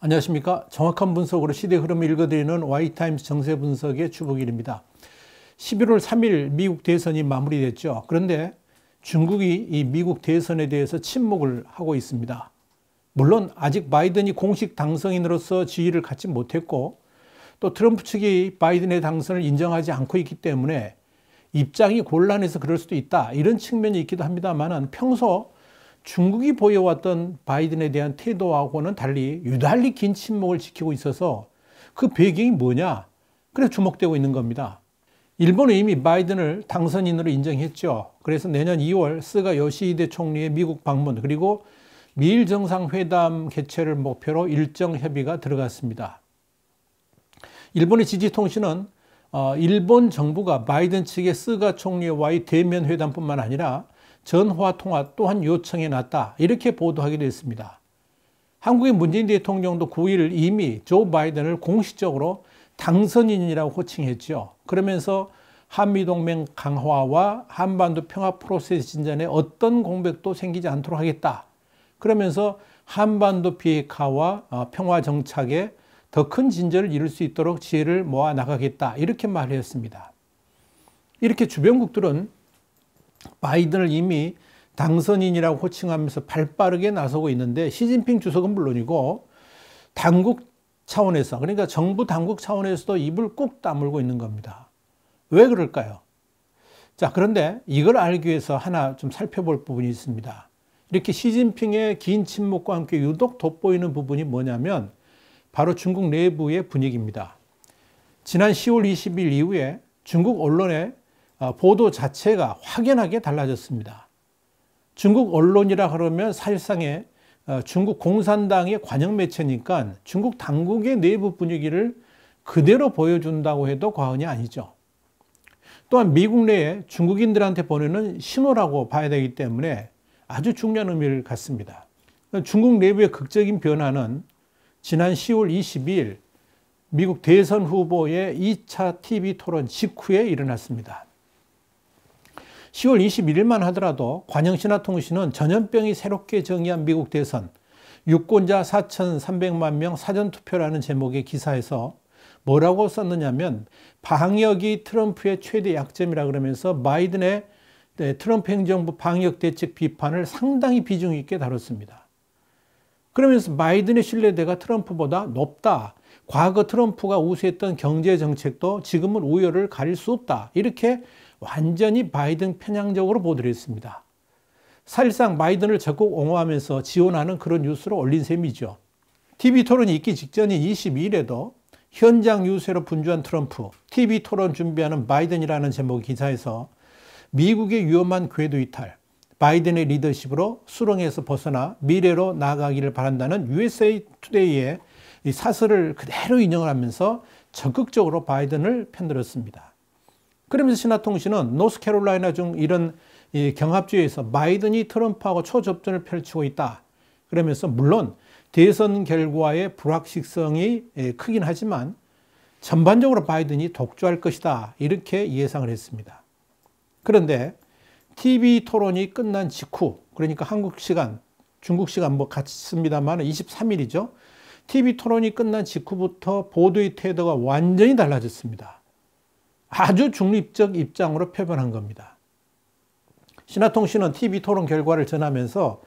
안녕하십니까. 정확한 분석으로 시대 흐름을 읽어드리는 와이타임스 정세 분석의 주복일입니다. 11월 3일 미국 대선이 마무리됐죠. 그런데 중국이 이 미국 대선에 대해서 침묵을 하고 있습니다. 물론 아직 바이든이 공식 당선인으로서 지위를 갖지 못했고 또 트럼프 측이 바이든의 당선을 인정하지 않고 있기 때문에 입장이 곤란해서 그럴 수도 있다. 이런 측면이 있기도 합니다만 평소 중국이 보여왔던 바이든에 대한 태도하고는 달리 유달리 긴 침묵을 지키고 있어서 그 배경이 뭐냐? 그래서 주목되고 있는 겁니다. 일본은 이미 바이든을 당선인으로 인정했죠. 그래서 내년 2월 스가 요시히데 총리의 미국 방문 그리고 미일 정상회담 개최를 목표로 일정 협의가 들어갔습니다. 일본의 지지통신은 일본 정부가 바이든 측의 스가 총리와의 대면 회담뿐만 아니라 전화 통화 또한 요청해 놨다. 이렇게 보도하기도 했습니다. 한국의 문재인 대통령도 9일 이미 조 바이든을 공식적으로 당선인이라고 호칭했죠. 그러면서 한미동맹 강화와 한반도 평화 프로세스 진전에 어떤 공백도 생기지 않도록 하겠다. 그러면서 한반도 비핵화와 평화 정착에 더 큰 진전을 이룰 수 있도록 지혜를 모아 나가겠다. 이렇게 말했습니다. 이렇게 주변국들은 바이든을 이미 당선인이라고 호칭하면서 발빠르게 나서고 있는데 시진핑 주석은 물론이고 당국 차원에서 그러니까 정부 당국 차원에서도 입을 꾹 다물고 있는 겁니다. 왜 그럴까요? 자, 그런데 이걸 알기 위해서 하나 좀 살펴볼 부분이 있습니다. 이렇게 시진핑의 긴 침묵과 함께 유독 돋보이는 부분이 뭐냐면 바로 중국 내부의 분위기입니다. 지난 10월 20일 이후에 중국 언론의 보도 자체가 확연하게 달라졌습니다. 중국 언론이라 그러면 사실상의 중국 공산당의 관영 매체니까 중국 당국의 내부 분위기를 그대로 보여준다고 해도 과언이 아니죠. 또한 미국 내에 중국인들한테 보내는 신호라고 봐야 되기 때문에 아주 중요한 의미를 갖습니다. 중국 내부의 극적인 변화는 지난 10월 22일 미국 대선 후보의 2차 TV 토론 직후에 일어났습니다. 10월 21일만 하더라도 관영신화통신은 전염병이 새롭게 정의한 미국 대선 유권자 4,300만 명 사전투표라는 제목의 기사에서 뭐라고 썼느냐면 방역이 트럼프의 최대 약점이라 그러면서 바이든의 트럼프 행정부 방역 대책 비판을 상당히 비중 있게 다뤘습니다. 그러면서 바이든의 신뢰도가 트럼프보다 높다. 과거 트럼프가 우세했던 경제 정책도 지금은 우열을 가릴 수 없다. 이렇게 완전히 바이든 편향적으로 보도를 했습니다. 사실상 바이든을 적극 옹호하면서 지원하는 그런 뉴스를 올린 셈이죠. TV 토론이 있기 직전인 22일에도 현장 유세로 분주한 트럼프, TV 토론 준비하는 바이든이라는 제목 기사에서 미국의 위험한 궤도 이탈, 바이든의 리더십으로 수렁에서 벗어나 미래로 나아가기를 바란다는 USA 투데이의 사설을 그대로 인용을 하면서 적극적으로 바이든을 편들었습니다. 그러면서 신화통신은 노스캐롤라이나 중 이런 경합주에서 바이든이 트럼프하고 초접전을 펼치고 있다. 그러면서 물론 대선 결과의 불확실성이 크긴 하지만 전반적으로 바이든이 독주할 것이다. 이렇게 예상을 했습니다. 그런데 TV 토론이 끝난 직후, 그러니까 한국 시간, 중국 시간 뭐 같습니다만 23일이죠. TV 토론이 끝난 직후부터 보도의 태도가 완전히 달라졌습니다. 아주 중립적 입장으로 표현한 겁니다. 신화통신은 TV 토론 결과를 전하면서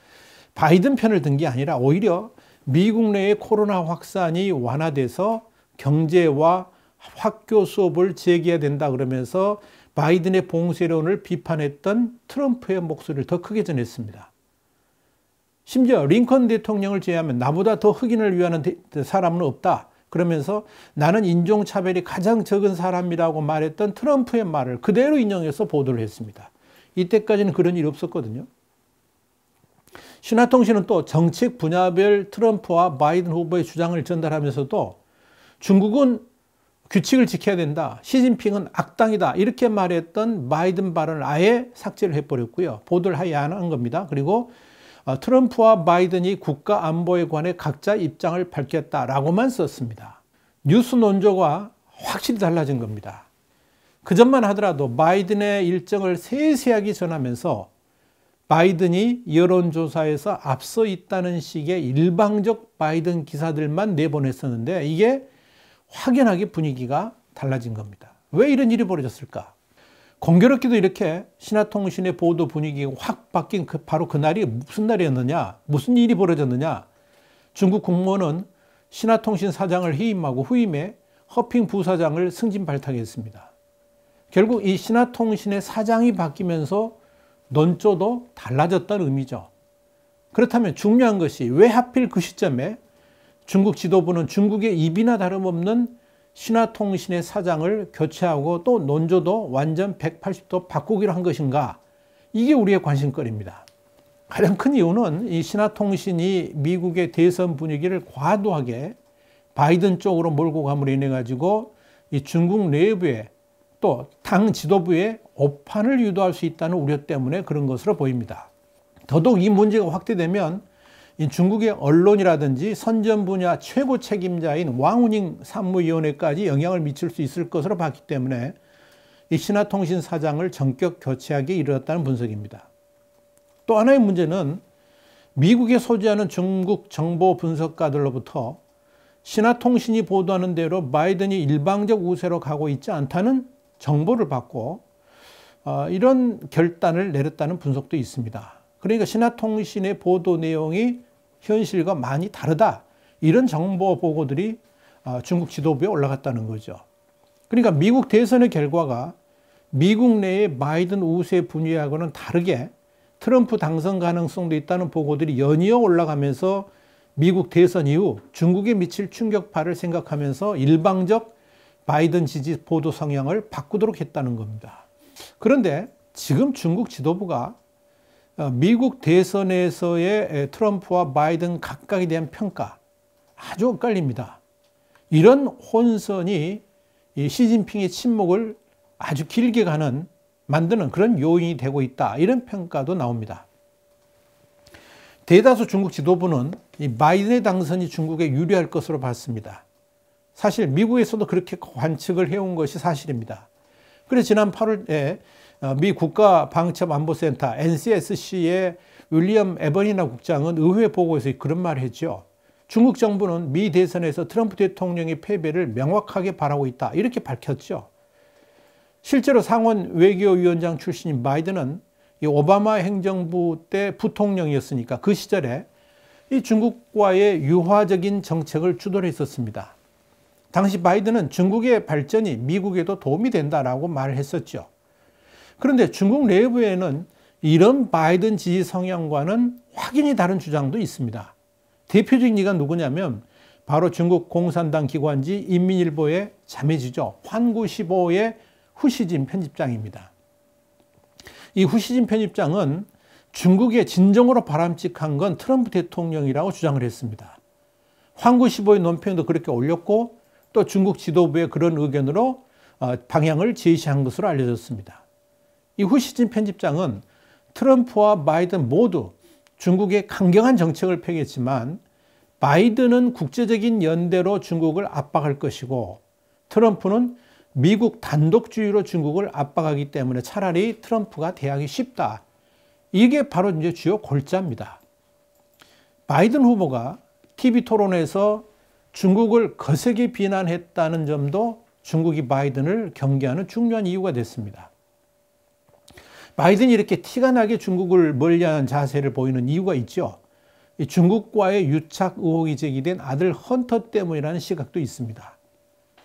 바이든 편을 든 게 아니라 오히려 미국 내의 코로나 확산이 완화돼서 경제와 학교 수업을 재개해야 된다 그러면서 바이든의 봉쇄론을 비판했던 트럼프의 목소리를 더 크게 전했습니다. 심지어 링컨 대통령을 제외하면 나보다 더 흑인을 위하는 사람은 없다. 그러면서 나는 인종차별이 가장 적은 사람이라고 말했던 트럼프의 말을 그대로 인용해서 보도를 했습니다. 이때까지는 그런 일이 없었거든요. 신화통신은 또 정책 분야별 트럼프와 바이든 후보의 주장을 전달하면서도 중국은 규칙을 지켜야 된다. 시진핑은 악당이다. 이렇게 말했던 바이든 발언을 아예 삭제를 해버렸고요. 보도를 하지 않은 겁니다. 그리고 트럼프와 바이든이 국가 안보에 관해 각자 입장을 밝혔다라고만 썼습니다. 뉴스 논조가 확실히 달라진 겁니다. 그 전만 하더라도 바이든의 일정을 세세하게 전하면서 바이든이 여론조사에서 앞서 있다는 식의 일방적 바이든 기사들만 내보냈었는데 이게 확연하게 분위기가 달라진 겁니다. 왜 이런 일이 벌어졌을까? 공교롭게도 이렇게 신화통신의 보도 분위기가 확 바뀐 바로 그날이 무슨 날이었느냐? 무슨 일이 벌어졌느냐? 중국 국무원은 신화통신 사장을 해임하고 후임에 허핑 부사장을 승진 발탁했습니다. 결국 이 신화통신의 사장이 바뀌면서 논조도 달라졌다는 의미죠. 그렇다면 중요한 것이 왜 하필 그 시점에 중국 지도부는 중국의 입이나 다름없는 신화통신의 사장을 교체하고 또 논조도 완전 180도 바꾸기로 한 것인가? 이게 우리의 관심거리입니다. 가장 큰 이유는 이 신화통신이 미국의 대선 분위기를 과도하게 바이든 쪽으로 몰고 감으로 인해 가지고 이 중국 내부에 또 당 지도부에 오판을 유도할 수 있다는 우려 때문에 그런 것으로 보입니다. 더더욱 이 문제가 확대되면 이 중국의 언론이라든지 선전 분야 최고 책임자인 왕우닝 산무위원회까지 영향을 미칠 수 있을 것으로 봤기 때문에 이 신화통신 사장을 전격 교체하기에 이르렀다는 분석입니다. 또 하나의 문제는 미국에 소지하는 중국 정보 분석가들로부터 신화통신이 보도하는 대로 바이든이 일방적 우세로 가고 있지 않다는 정보를 받고 이런 결단을 내렸다는 분석도 있습니다. 그러니까 신화통신의 보도 내용이 현실과 많이 다르다. 이런 정보 보고들이 중국 지도부에 올라갔다는 거죠. 그러니까 미국 대선의 결과가 미국 내의 바이든 우세 분위기하고는 다르게 트럼프 당선 가능성도 있다는 보고들이 연이어 올라가면서 미국 대선 이후 중국에 미칠 충격파를 생각하면서 일방적 바이든 지지 보도 성향을 바꾸도록 했다는 겁니다. 그런데 지금 중국 지도부가 미국 대선에서의 트럼프와 바이든 각각에 대한 평가 아주 엇갈립니다. 이런 혼선이 이 시진핑의 침묵을 아주 길게 만드는 그런 요인이 되고 있다. 이런 평가도 나옵니다. 대다수 중국 지도부는 이 바이든의 당선이 중국에 유리할 것으로 봤습니다. 사실 미국에서도 그렇게 관측을 해온 것이 사실입니다. 그래서 지난 8월에 미 국가방첩안보센터 NCSC의 윌리엄 에버니나 국장은 의회 보고에서 그런 말을 했죠. 중국 정부는 미 대선에서 트럼프 대통령의 패배를 명확하게 바라고 있다. 이렇게 밝혔죠. 실제로 상원 외교위원장 출신인 바이든은 이 오바마 행정부 때 부통령이었으니까 그 시절에 이 중국과의 유화적인 정책을 주도를 했었습니다. 당시 바이든은 중국의 발전이 미국에도 도움이 된다라고 말을 했었죠. 그런데 중국 내부에는 이런 바이든 지지 성향과는 확연히 다른 주장도 있습니다. 대표적인 이가 누구냐면 바로 중국 공산당 기관지 인민일보의 자매지죠. 환구시보의 후시진 편집장입니다. 이 후시진 편집장은 중국의 진정으로 바람직한 건 트럼프 대통령이라고 주장을 했습니다. 환구시보의 논평도 그렇게 올렸고 또 중국 지도부의 그런 의견으로 방향을 제시한 것으로 알려졌습니다. 이 후시진 편집장은 트럼프와 바이든 모두 중국의 강경한 정책을 펴겠지만 바이든은 국제적인 연대로 중국을 압박할 것이고 트럼프는 미국 단독주의로 중국을 압박하기 때문에 차라리 트럼프가 대하기 쉽다. 이게 바로 이제 주요 골자입니다. 바이든 후보가 TV 토론에서 중국을 거세게 비난했다는 점도 중국이 바이든을 경계하는 중요한 이유가 됐습니다. 바이든이 이렇게 티가 나게 중국을 멀리하는 자세를 보이는 이유가 있죠. 중국과의 유착 의혹이 제기된 아들 헌터 때문이라는 시각도 있습니다.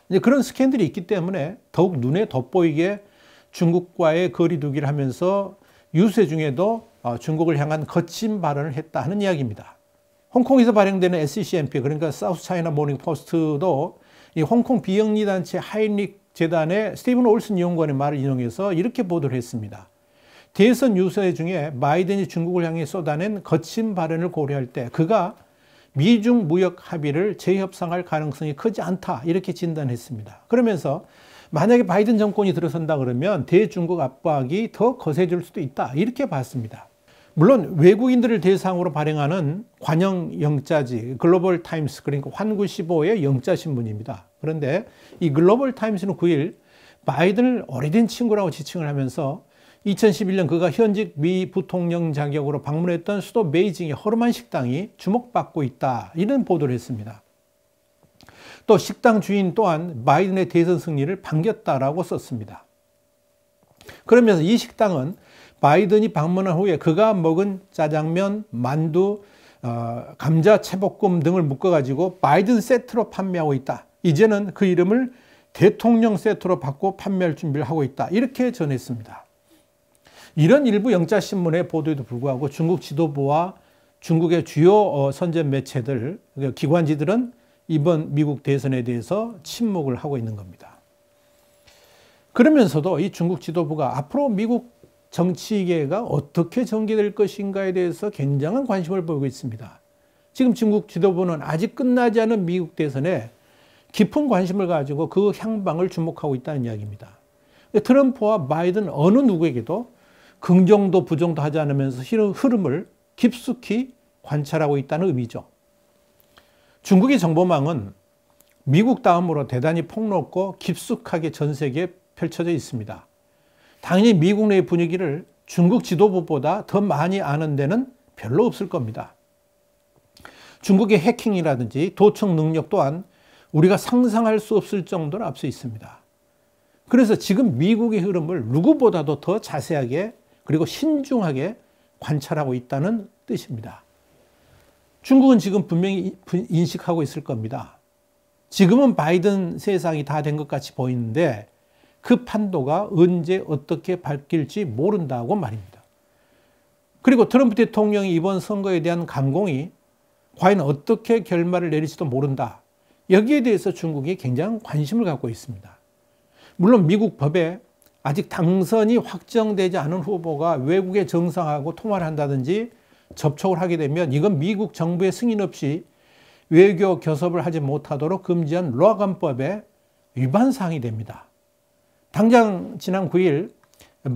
이제 그런 스캔들이 있기 때문에 더욱 눈에 돋보이게 중국과의 거리두기를 하면서 유세 중에도 중국을 향한 거친 발언을 했다 하는 이야기입니다. 홍콩에서 발행되는 SCMP, 그러니까 사우스 차이나 모닝 포스트도 이 홍콩 비영리 단체 하이닉 재단의 스티븐 올슨 연구원의 말을 인용해서 이렇게 보도를 했습니다. 대선 유세 중에 바이든이 중국을 향해 쏟아낸 거친 발언을 고려할 때 그가 미중 무역 합의를 재협상할 가능성이 크지 않다 이렇게 진단했습니다. 그러면서 만약에 바이든 정권이 들어선다 그러면 대중국 압박이 더 거세질 수도 있다 이렇게 봤습니다. 물론 외국인들을 대상으로 발행하는 관영 영자지 글로벌 타임스, 그러니까 환구시보의 영자신문입니다. 그런데 이 글로벌 타임스는 9일 바이든을 오래된 친구라고 지칭을 하면서 2011년 그가 현직 미 부통령 자격으로 방문했던 수도 베이징의 허름한 식당이 주목받고 있다. 이런 보도를 했습니다. 또 식당 주인 또한 바이든의 대선 승리를 반겼다라고 썼습니다. 그러면서 이 식당은 바이든이 방문한 후에 그가 먹은 짜장면, 만두, 감자 채볶음 등을 묶어가지고 바이든 세트로 판매하고 있다. 이제는 그 이름을 대통령 세트로 바꿔 판매할 준비를 하고 있다. 이렇게 전했습니다. 이런 일부 영자신문의 보도에도 불구하고 중국 지도부와 중국의 주요 선전 매체들, 기관지들은 이번 미국 대선에 대해서 침묵을 하고 있는 겁니다. 그러면서도 이 중국 지도부가 앞으로 미국 정치계가 어떻게 전개될 것인가에 대해서 굉장한 관심을 보이고 있습니다. 지금 중국 지도부는 아직 끝나지 않은 미국 대선에 깊은 관심을 가지고 그 향방을 주목하고 있다는 이야기입니다. 트럼프와 바이든 어느 누구에게도 긍정도 부정도 하지 않으면서 흐름을 깊숙이 관찰하고 있다는 의미죠. 중국의 정보망은 미국 다음으로 대단히 폭넓고 깊숙하게 전 세계에 펼쳐져 있습니다. 당연히 미국 내 분위기를 중국 지도부보다 더 많이 아는 데는 별로 없을 겁니다. 중국의 해킹이라든지 도청 능력 또한 우리가 상상할 수 없을 정도로 앞서 있습니다. 그래서 지금 미국의 흐름을 누구보다도 더 자세하게 그리고 신중하게 관찰하고 있다는 뜻입니다. 중국은 지금 분명히 인식하고 있을 겁니다. 지금은 바이든 세상이 다 된 것 같이 보이는데 그 판도가 언제 어떻게 바뀔지 모른다고 말입니다. 그리고 트럼프 대통령이 이번 선거에 대한 강공이 과연 어떻게 결말을 내릴지도 모른다. 여기에 대해서 중국이 굉장히 관심을 갖고 있습니다. 물론 미국 법에 아직 당선이 확정되지 않은 후보가 외국의 정상하고 통화를 한다든지 접촉을 하게 되면 이건 미국 정부의 승인 없이 외교 교섭을 하지 못하도록 금지한 로아관법의 위반 사항이 됩니다. 당장 지난 9일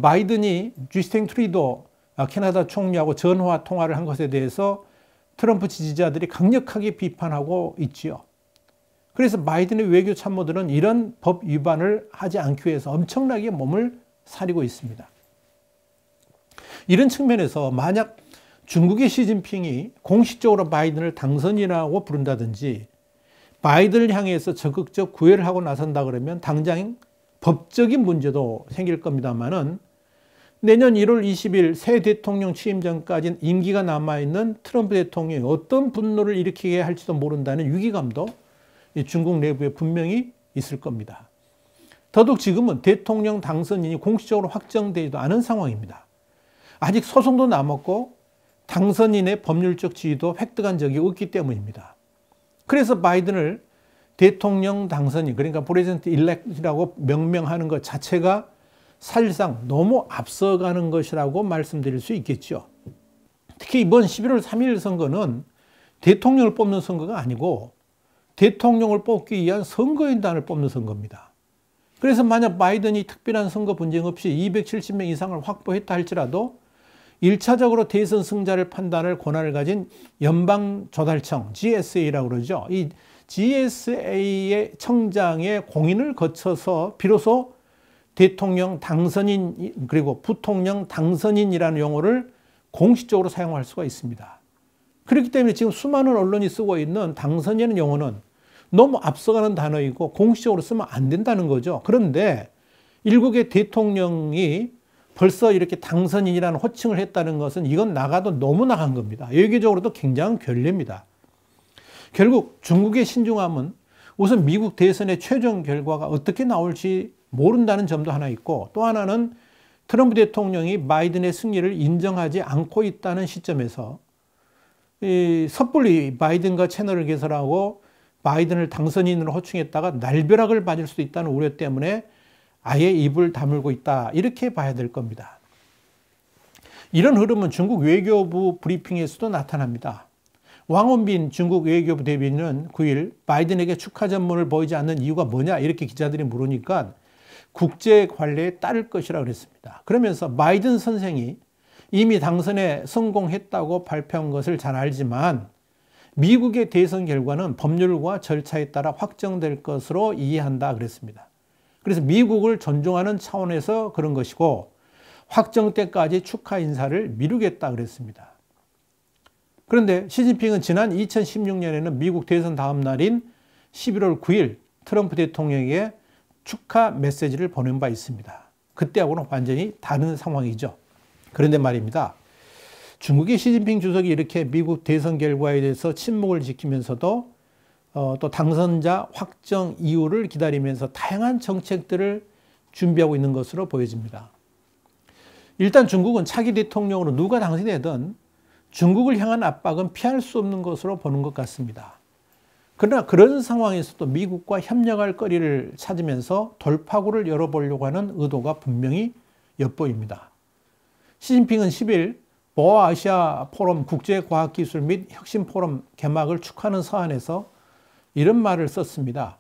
바이든이 주스틴 트루도 캐나다 총리하고 전화 통화를 한 것에 대해서 트럼프 지지자들이 강력하게 비판하고 있지요. 그래서 바이든의 외교 참모들은 이런 법 위반을 하지 않기 위해서 엄청나게 몸을 사리고 있습니다. 이런 측면에서 만약 중국의 시진핑이 공식적으로 바이든을 당선인이라고 부른다든지 바이든을 향해서 적극적 구애를 하고 나선다 그러면 당장 법적인 문제도 생길 겁니다만은 내년 1월 20일 새 대통령 취임 전까지 임기가 남아있는 트럼프 대통령이 어떤 분노를 일으키게 할지도 모른다는 위기감도 중국 내부에 분명히 있을 겁니다. 더더욱 지금은 대통령 당선인이 공식적으로 확정되지도 않은 상황입니다. 아직 소송도 남았고 당선인의 법률적 지위도 획득한 적이 없기 때문입니다. 그래서 바이든을 대통령 당선인, 그러니까 프레지던트 일렉트라고 명명하는 것 자체가 사실상 너무 앞서가는 것이라고 말씀드릴 수 있겠죠. 특히 이번 11월 3일 선거는 대통령을 뽑는 선거가 아니고 대통령을 뽑기 위한 선거인단을 뽑는 선거입니다. 그래서 만약 바이든이 특별한 선거 분쟁 없이 270명 이상을 확보했다 할지라도 1차적으로 대선 승자를 판단할 권한을 가진 연방조달청, GSA라고 그러죠. 이 GSA의 청장의 공인을 거쳐서 비로소 대통령 당선인 그리고 부통령 당선인이라는 용어를 공식적으로 사용할 수가 있습니다. 그렇기 때문에 지금 수많은 언론이 쓰고 있는 당선인이라는 용어는 너무 앞서가는 단어이고 공식적으로 쓰면 안 된다는 거죠. 그런데 일국의 대통령이 벌써 이렇게 당선인이라는 호칭을 했다는 것은 이건 나가도 너무 나간 겁니다. 외교적으로도 굉장한 결례입니다. 결국 중국의 신중함은 우선 미국 대선의 최종 결과가 어떻게 나올지 모른다는 점도 하나 있고 또 하나는 트럼프 대통령이 바이든의 승리를 인정하지 않고 있다는 시점에서 섣불리 바이든과 채널을 개설하고 바이든을 당선인으로 호칭했다가 날벼락을 맞을 수도 있다는 우려 때문에 아예 입을 다물고 있다. 이렇게 봐야 될 겁니다. 이런 흐름은 중국 외교부 브리핑에서도 나타납니다. 왕원빈 중국 외교부 대변인은 9일 바이든에게 축하 전문을 보이지 않는 이유가 뭐냐 이렇게 기자들이 물으니까 국제 관례에 따를 것이라고 그랬습니다. 그러면서 바이든 선생이 이미 당선에 성공했다고 발표한 것을 잘 알지만 미국의 대선 결과는 법률과 절차에 따라 확정될 것으로 이해한다 그랬습니다. 그래서 미국을 존중하는 차원에서 그런 것이고 확정 때까지 축하 인사를 미루겠다 그랬습니다. 그런데 시진핑은 지난 2016년에는 미국 대선 다음 날인 11월 9일 트럼프 대통령에게 축하 메시지를 보낸 바 있습니다. 그때하고는 완전히 다른 상황이죠. 그런데 말입니다. 중국의 시진핑 주석이 이렇게 미국 대선 결과에 대해서 침묵을 지키면서도 또 당선자 확정 이후를 기다리면서 다양한 정책들을 준비하고 있는 것으로 보여집니다. 일단 중국은 차기 대통령으로 누가 당선되든 중국을 향한 압박은 피할 수 없는 것으로 보는 것 같습니다. 그러나 그런 상황에서도 미국과 협력할 거리를 찾으면서 돌파구를 열어보려고 하는 의도가 분명히 엿보입니다. 시진핑은 10일 보아아시아 포럼 국제과학기술 및 혁신포럼 개막을 축하하는 서한에서 이런 말을 썼습니다.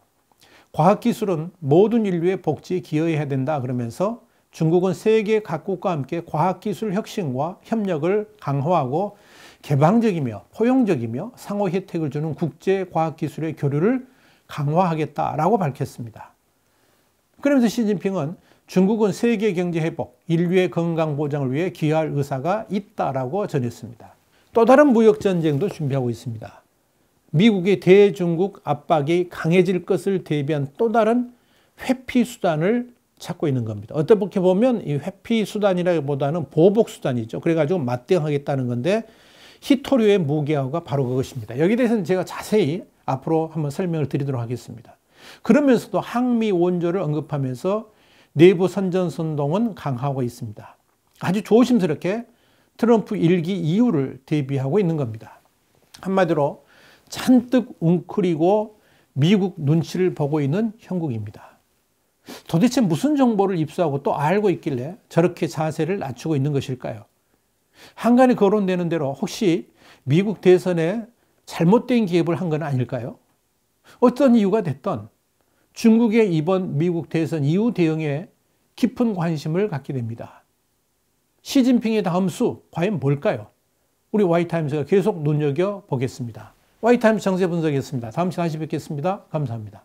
과학기술은 모든 인류의 복지에 기여해야 된다 그러면서 중국은 세계 각국과 함께 과학기술 혁신과 협력을 강화하고 개방적이며 포용적이며 상호 혜택을 주는 국제과학기술의 교류를 강화하겠다라고 밝혔습니다. 그러면서 시진핑은 중국은 세계 경제 회복, 인류의 건강 보장을 위해 기여할 의사가 있다라고 전했습니다. 또 다른 무역 전쟁도 준비하고 있습니다. 미국의 대중국 압박이 강해질 것을 대비한 또 다른 회피 수단을 찾고 있는 겁니다. 어떻게 보면 이 회피 수단이라기보다는 보복 수단이죠. 그래가지고 맞대응하겠다는 건데 히토류의 무기화가 바로 그것입니다. 여기에 대해서는 제가 자세히 앞으로 한번 설명을 드리도록 하겠습니다. 그러면서도 항미 원조를 언급하면서 내부 선전선동은 강화하고 있습니다. 아주 조심스럽게 트럼프 1기 이후를 대비하고 있는 겁니다. 한마디로 잔뜩 웅크리고 미국 눈치를 보고 있는 형국입니다. 도대체 무슨 정보를 입수하고 또 알고 있길래 저렇게 자세를 낮추고 있는 것일까요? 한간에 거론되는 대로 혹시 미국 대선에 잘못된 개입을 한 건 아닐까요? 어떤 이유가 됐던 중국의 이번 미국 대선 이후 대응에 깊은 관심을 갖게 됩니다. 시진핑의 다음 수 과연 뭘까요? 우리 Y타임즈가 계속 눈여겨보겠습니다. Y타임즈 정세 분석이었습니다. 다음 시간에 다시 뵙겠습니다. 감사합니다.